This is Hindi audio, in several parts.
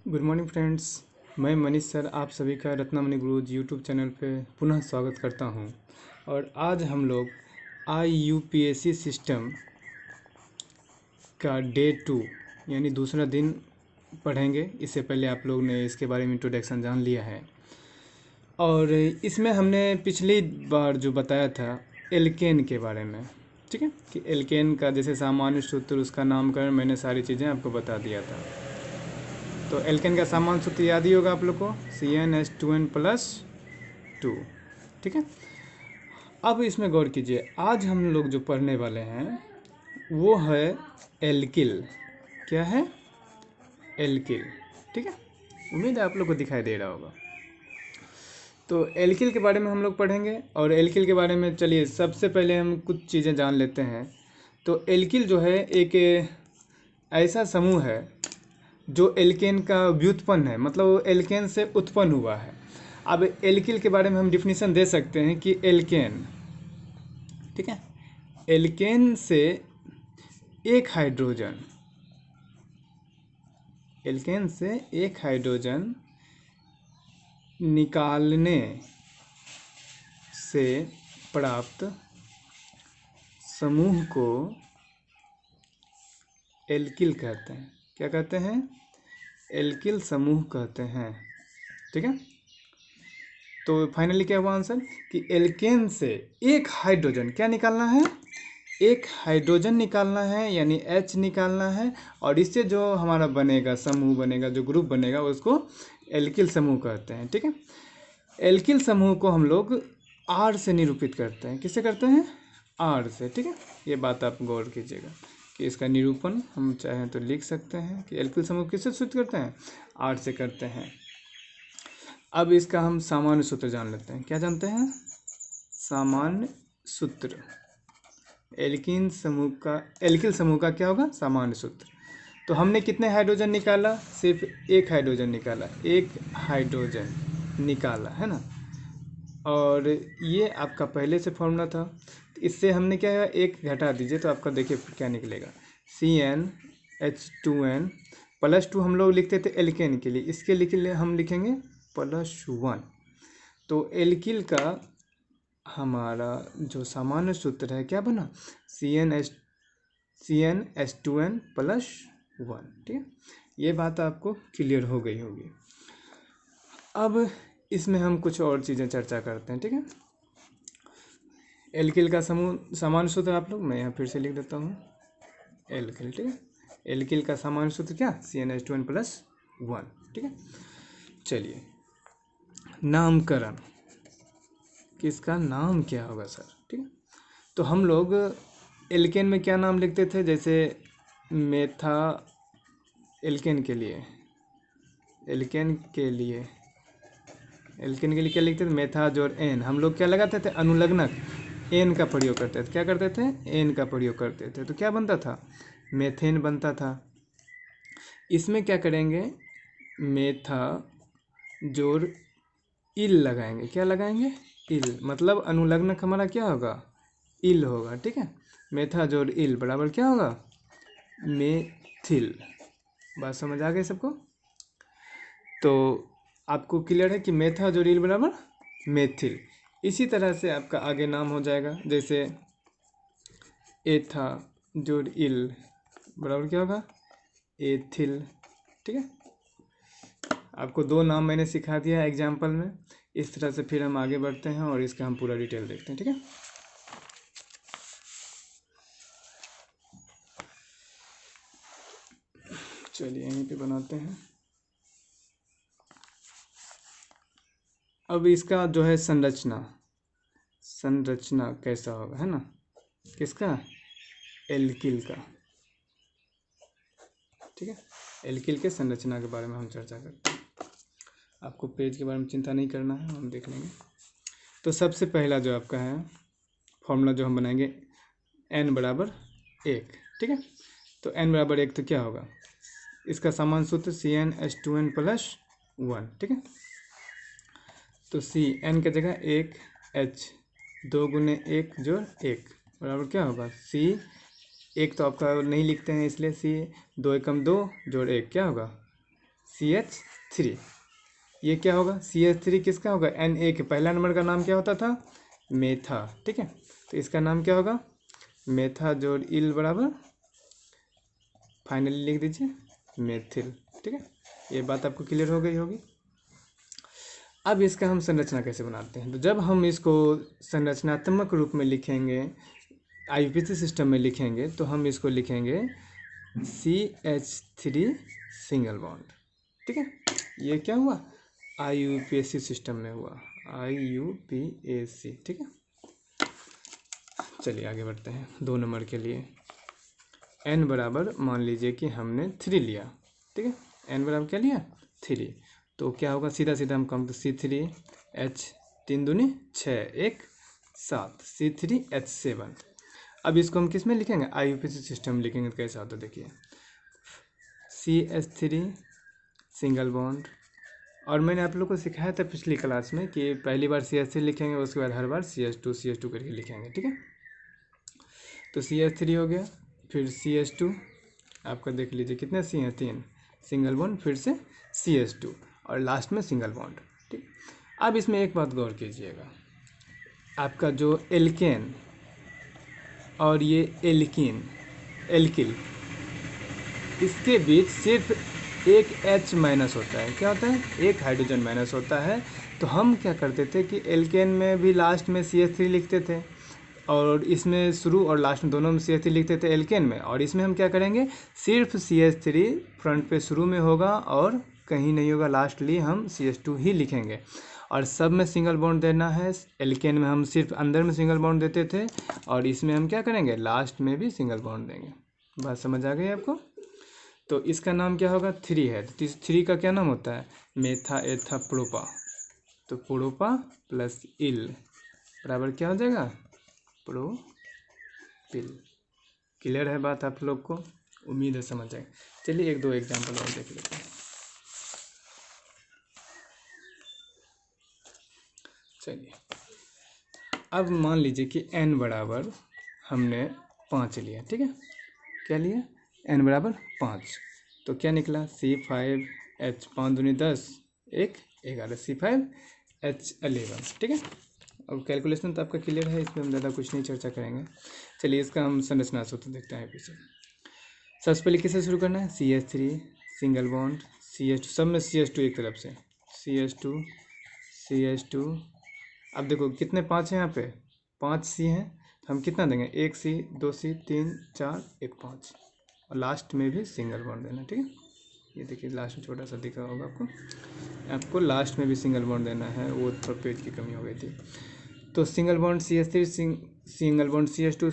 Good morning friends. मैं मनीष सर आप सभी का रत्नामणि गुरुज यूट्यूब चैनल पे पुनः स्वागत करता हूं। और आज हम लोग IUPAC सिस्टम का डे 2 यानी दूसरा दिन पढ़ेंगे। इससे पहले आप लोग ने इसके बारे में इंट्रोडक्शन जान लिया है। और इसमें हमने पिछली बार जो बताया था एल्केन के बारे में, ठीक है, कि एल्केन का जैसे सामान्य सूत्र, उसका नामकरण, मैंने सारी चीज़ें आपको बता दिया था। तो एल्केन का सामान्य सूत्र याद ही होगा आप लोग को, CnH2n+2, ठीक है। अब इसमें गौर कीजिए, आज हम लोग जो पढ़ने वाले हैं वो है एल्किल। क्या है? एल्किल, ठीक है। उम्मीद है आप लोग को दिखाई दे रहा होगा। तो एल्किल के बारे में हम लोग पढ़ेंगे। और एल्किल के बारे में चलिए सबसे पहले हम कुछ चीज़ें जान लेते हैं। तो एल्किल जो है एक ऐसा समूह है जो एल्केन का व्युत्पन्न है, मतलब वो एल्केन से उत्पन्न हुआ है। अब एल्किल के बारे में हम डिफिनीशन दे सकते हैं कि एल्केन, ठीक है, एल्केन से एक हाइड्रोजन, एल्केन से एक हाइड्रोजन निकालने से प्राप्त समूह को एल्किल कहते हैं। क्या कहते हैं? एल्किल समूह कहते हैं, ठीक है। तो फाइनली क्या हुआ आंसर कि एल्केन से एक हाइड्रोजन क्या निकालना है? एक हाइड्रोजन निकालना है, यानी H निकालना है। और इससे जो हमारा बनेगा समूह बनेगा, जो ग्रुप बनेगा, उसको एल्किल समूह कहते हैं, ठीक है। एल्किल समूह को हम लोग R से निरूपित करते हैं। किससे करते हैं? R से, ठीक है। ये बात आप गौर कीजिएगा कि इसका निरूपण हम चाहें तो लिख सकते हैं कि एल्किल समूह किससे सूचित करते हैं? R से करते हैं। अब इसका हम सामान्य सूत्र जान लेते हैं। क्या जानते हैं? सामान्य सूत्र। एल्किल समूह का क्या होगा? सामान्य सूत्र। तो हमने कितने हाइड्रोजन निकाला? सिर्फ एक हाइड्रोजन निकाला, एक हाइड्रोजन निकाला, है ना। और ये आपका पहले से फॉर्मूला था। तो इससे हमने क्या है, एक घटा दीजिए तो आपका देखिए क्या निकलेगा। CnH2n+2 हम लोग लिखते थे एल्केन के लिए, इसके हम लिखेंगे +1। तो एल्किल का हमारा जो सामान्य सूत्र है क्या बना? CnH2n+1, ठीक है। ये बात आपको क्लियर हो गई होगी। अब इसमें हम कुछ और चीज़ें चर्चा करते हैं, ठीक है। एल्किल का सामान्य सूत्र आप लोग, मैं यहाँ फिर से लिख देता हूँ एल्किल, ठीक है। एल्किल का सामान्य सूत्र क्या? CnH2n+1, ठीक है। चलिए, नामकरण, किसका नाम क्या होगा सर, ठीक है। तो हम लोग एल्केन में क्या नाम लिखते थे? जैसे मेथा एल्केन के लिए, एल्केन के लिए क्या लिखते थे? मेथा जोड़ एन। हम लोग क्या लगाते थे? अनुलग्नक एन का प्रयोग करते थे। क्या करते थे? एन का प्रयोग करते थे। तो क्या बनता था? मेथेन बनता था। इसमें क्या करेंगे? मेथा जोड़ इल लगाएंगे। क्या लगाएंगे? इल, मतलब अनुलग्नक हमारा क्या होगा? इल होगा, ठीक है। मेथा जोड़ इल बराबर क्या होगा? मेथिल। बात समझ आ गई सबको? तो आपको क्लियर है कि मेथा जोड़ इल बराबर मेथिल। इसी तरह से आपका आगे नाम हो जाएगा, जैसे एथा जोड़ इल बराबर क्या होगा? एथिल, ठीक है। आपको दो नाम मैंने सिखा दिया एग्जाम्पल में। इस तरह से फिर हम आगे बढ़ते हैं और इसका हम पूरा डिटेल देखते हैं, ठीक है। चलिए यहीं पे बनाते हैं। अब इसका जो है संरचना कैसा होगा, है ना। किसका? एल्किल का, ठीक है। एल्किल के संरचना के बारे में हम चर्चा करते हैं। आपको पेज के बारे में चिंता नहीं करना है, हम देख लेंगे। तो सबसे पहला जो आपका है फॉर्मूला जो हम बनाएंगे, n बराबर 1, ठीक है। तो n बराबर 1 तो क्या होगा? इसका सामान्य सूत्र CnH2n+1, ठीक है। तो n की जगह 1 H 2 गुने 1 जोड़ 1 बराबर क्या होगा? एक तो आपका नहीं लिखते हैं इसलिए 2 एकम 2 जोड़ 1 क्या होगा? CH3। ये क्या होगा, CH3 किसका होगा, Na के पहला नंबर का नाम क्या होता था, मेथा। ठीक है, तो इसका नाम क्या होगा, मेथा जोड़ इल बराबर, फाइनली लिख दीजिए मेथिल। ठीक है, ये बात आपको क्लियर हो गई होगी। अब इसका हम संरचना कैसे बनाते हैं, तो जब हम इसको संरचनात्मक रूप में लिखेंगे, IUPAC सिस्टम में लिखेंगे, तो हम इसको लिखेंगे CH3 सिंगल बॉन्ड। ठीक है, ये क्या हुआ, IUPAC सिस्टम में हुआ, IUPAC। ठीक है, चलिए आगे बढ़ते हैं 2 नंबर के लिए। n बराबर मान लीजिए कि हमने 3 लिया। ठीक है, n बराबर क्या लिया, 3, तो क्या होगा, सीधा सीधा हम कम, तो C3H 3 दूनी 6 1 7 C3H7। अब इसको हम किस में लिखेंगे, IUPAC सिस्टम में लिखेंगे, तो कैसा होता है देखिए, CH3 सिंगल बॉन्ड। और मैंने आप लोग को सिखाया था पिछली क्लास में कि पहली बार CH3 लिखेंगे, उसके बाद हर बार CH2 करके लिखेंगे। ठीक है, तो CH3 हो गया, फिर CH2 आपका देख लीजिए कितने C हैं, 3 सिंगल बॉन्ड, फिर से CH2 और लास्ट में सिंगल बॉन्ड। ठीक, अब इसमें एक बात गौर कीजिएगा, आपका जो एल्केन और ये एल्कीन, एल्किल, इसके बीच सिर्फ एक H माइनस होता है। क्या होता है, एक हाइड्रोजन माइनस होता है। तो हम क्या करते थे कि एल्केन में भी लास्ट में CH3 लिखते थे, और इसमें शुरू और लास्ट में दोनों में CH3 लिखते थे एल्केन में, और इसमें हम क्या करेंगे, सिर्फ CH3 फ्रंट पे शुरू में होगा और कहीं नहीं होगा, लास्टली हम CH2 ही लिखेंगे। और सब में सिंगल बॉन्ड देना है, एल्केन में हम सिर्फ अंदर में सिंगल बॉन्ड देते थे, और इसमें हम क्या करेंगे, लास्ट में भी सिंगल बॉन्ड देंगे। बात समझ आ गई आपको। तो इसका नाम क्या होगा, 3 है, तो 3 का क्या नाम होता है, मेथा एथा प्रोपा। तो प्रोपा प्लस इल बराबर क्या हो जाएगा, प्रोपिल। क्लियर है बात आप लोग को, उम्मीद है समझ आएगा। चलिए 1-2 एग्जाम्पल और देख लेते हैं। चलिए, अब मान लीजिए कि n बराबर हमने 5 लिया। ठीक है, क्या लिया, n बराबर 5, तो क्या निकला, C5H 5 दूनी 10 1 11 C5H11। ठीक है, अब कैलकुलेशन तो आपका क्लियर है, इसमें हम ज़्यादा कुछ नहीं चर्चा करेंगे। चलिए इसका हम संरचना सूत्र देखते हैं पीछे। सबसे पहले किससे शुरू करना है, CH3 सिंगल बॉन्ड CH2, सब में CH2 एक तरफ से, CH2 अब देखो कितने 5 हैं यहाँ पे, 5 C हैं, तो हम कितना देंगे, 1 C 2 C 3 4 1 5, और लास्ट में भी सिंगल बॉन्ड देना। ठीक है, ये देखिए लास्ट में छोटा सा दिखा होगा आपको लास्ट में भी सिंगल बॉन्ड देना है, वो थोड़ा पेज की कमी हो गई थी। तो single bond CH3 single bond CH2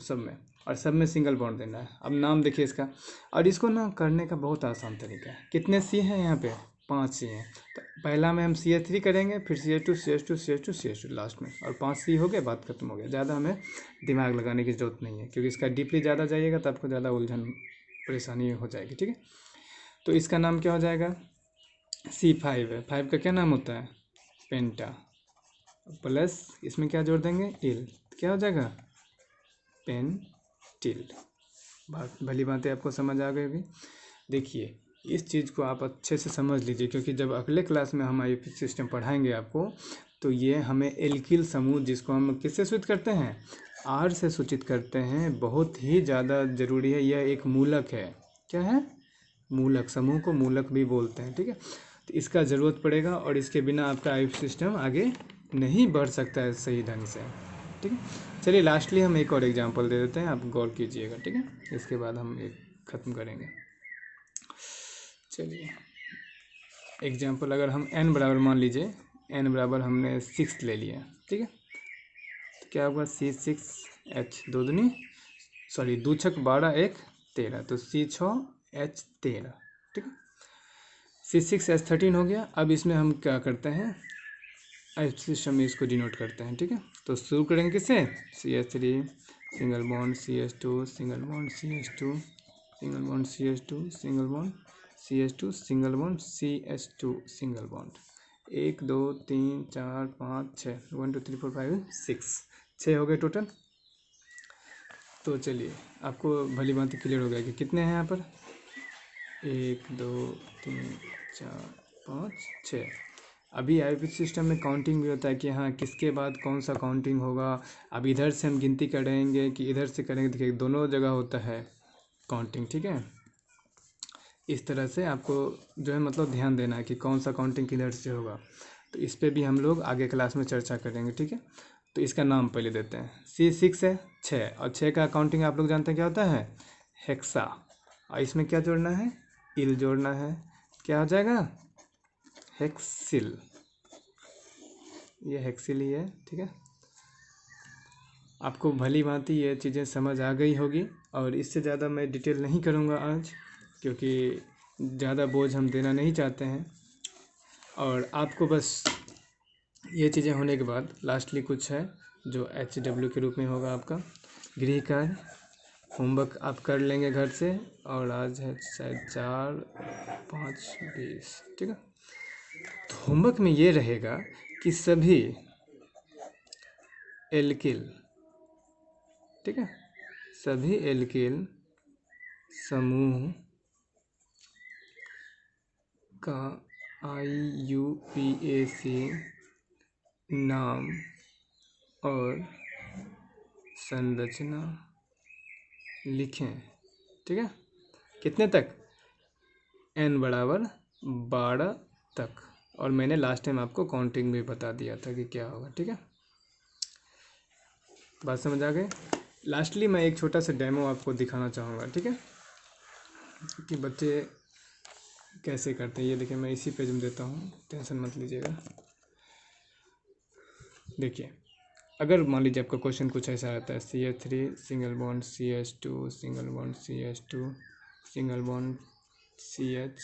सब में, और सब में सिंगल बॉन्ड देना है। अब नाम देखिए इसका, और इसको ना करने का बहुत आसान तरीका है। कितने C हैं यहाँ पे, 5 C हैं, तो पहला में हम CH3 करेंगे, फिर CH2 लास्ट में, और 5 C हो गए, बात खत्म हो गया। ज़्यादा हमें दिमाग लगाने की ज़रूरत नहीं है, क्योंकि इसका डीपली ज़्यादा जाइएगा तो आपको ज़्यादा उलझन परेशानी हो जाएगी। ठीक है, तो इसका नाम क्या हो जाएगा, C5 है, 5 का क्या नाम होता है, पेंटा, प्लस इसमें क्या जोड़ देंगे, इल, क्या हो जाएगा, पेंटिल। भली बातें आपको समझ आ गई होगी। देखिए इस चीज़ को आप अच्छे से समझ लीजिए, क्योंकि जब अगले क्लास में हम IUPAC सिस्टम पढ़ाएंगे आपको, तो ये हमें एल्किल समूह, जिसको हम किससे सूचित करते हैं, R से सूचित करते हैं, बहुत ही ज़्यादा ज़रूरी है। यह एक मूलक है, क्या है, मूलक, समूह को मूलक भी बोलते हैं। ठीक है, तो इसका ज़रूरत पड़ेगा, और इसके बिना आपका IUPAC सिस्टम आगे नहीं बढ़ सकता है सही ढंग से। ठीक है, चलिए लास्टली हम एक और एग्जांपल दे देते हैं, आप गौर कीजिएगा। ठीक है, इसके बाद हम एक ख़त्म करेंगे। चलिए एग्जांपल, अगर हम n बराबर मान लीजिए, n बराबर हमने 6 ले लिया। ठीक है, तो क्या होगा, C6H 2 दूनी 12 1 13, तो C6H13। ठीक है, C6H13 हो गया। अब इसमें हम क्या करते हैं, IUPAC सिस्टम में इसको डिनोट करते हैं। ठीक है, तो शुरू करेंगे किससे, CH3 single bond CH2 single bond CH2 single bond CH2 single bond CH2 single bond CH2 single bond, 1 2 3 4 5 6 1 2 3 4 5 6 हो गए टोटल। तो चलिए आपको भली बात क्लियर हो गया कि कितने हैं यहाँ पर, 1 2 3 4 5 6। अभी आईपीसी सिस्टम में काउंटिंग भी होता है कि हाँ किसके बाद कौन सा काउंटिंग होगा। अब इधर से हम गिनती करेंगे कि इधर से करेंगे, देखिए दोनों जगह होता है काउंटिंग, ठीक है। इस तरह से आपको जो है मतलब ध्यान देना है कि कौन सा काउंटिंग किधर से होगा। तो इस पे भी हम लोग आगे क्लास में चर्चा करेंगे, ठीक है। तो इसका नाम पहले देते हैं। C6 है 6, और 6 का काउंटिंग आप लोग जानते हैं क्या होता है, हेक्सा। और इसमें क्या जोड़ना है, इल जोड़ना है, क्या हो जाएगा, हेक्सिल। ये हेक्सिल ही है, ठीक है। आपको भली भांति ये चीज़ें समझ आ गई होगी, और इससे ज़्यादा मैं डिटेल नहीं करूँगा आज, क्योंकि ज़्यादा बोझ हम देना नहीं चाहते हैं। और आपको बस ये चीज़ें होने के बाद लास्टली कुछ है जो HW के रूप में होगा आपका गृह कार्य। होमवर्क आप कर लेंगे घर से, और आज है शायद 4-5-20, ठीक है। तो होमवर्क में ये रहेगा कि सभी एल्किल, ठीक है, सभी एल्किल समूह का IUPAC नाम और संरचना लिखें, ठीक है। कितने तक, n बराबर 12 तक। और मैंने लास्ट टाइम आपको काउंटिंग भी बता दिया था कि क्या होगा, ठीक है। बात समझ आ गई। लास्टली मैं एक छोटा सा डेमो आपको दिखाना चाहूँगा, ठीक है, कि बच्चे कैसे करते हैं। ये देखिए मैं इसी पेज में देता हूँ, टेंशन मत लीजिएगा। देखिए अगर मान लीजिए आपका क्वेश्चन कुछ ऐसा रहता है, CH3 single bond CH2 single bond CH2 single bond CH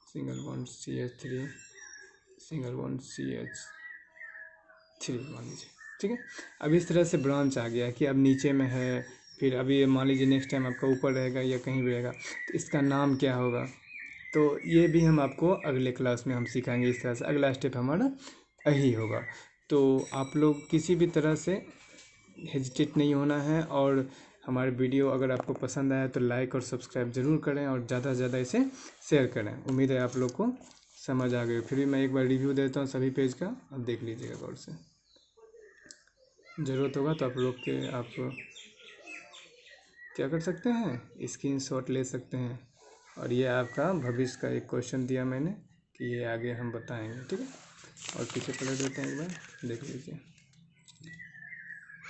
single bond CH3 single bond CH3 मान लीजिए, ठीक है। अब इस तरह से ब्रांच आ गया कि अब नीचे में है, फिर अभी मान लीजिए नेक्स्ट टाइम आपका ऊपर रहेगा या कहीं भी रहेगा, तो इसका नाम क्या होगा। तो ये भी हम आपको अगले क्लास में हम सिखाएंगे। इस तरह से अगला स्टेप हमारा यही होगा। तो आप लोग किसी भी तरह से हेजिटेट नहीं होना है, और हमारे वीडियो अगर आपको पसंद आया तो लाइक और सब्सक्राइब ज़रूर करें, और ज़्यादा से ज़्यादा इसे शेयर करें। उम्मीद है आप लोग को समझ आ गई। फिर भी मैं एक बार रिव्यू देता हूँ सभी पेज का, आप देख लीजिएगा गौर से। ज़रूरत होगा तो आप लोग के आप क्या कर सकते हैं, स्क्रीनशॉट ले सकते हैं। और ये आपका भविष्य का एक क्वेश्चन दिया मैंने कि ये आगे हम बताएंगे, ठीक है। और पीछे पलट देते हैं, एक बार देख लीजिए।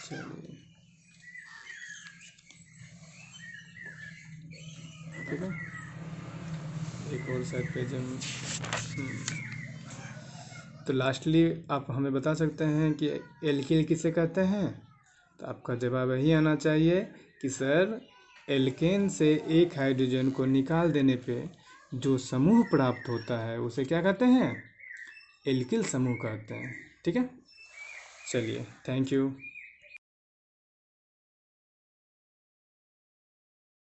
चलिए ठीक है, एक और साइड पेज हम तो लास्टली आप हमें बता सकते हैं कि एल्किल किसे कहते हैं। तो आपका जवाब यही आना चाहिए कि सर एल्केन से एक हाइड्रोजन को निकाल देने पे जो समूह प्राप्त होता है उसे क्या कहते हैं, एल्किल समूह कहते हैं, ठीक है। चलिए थैंक यू।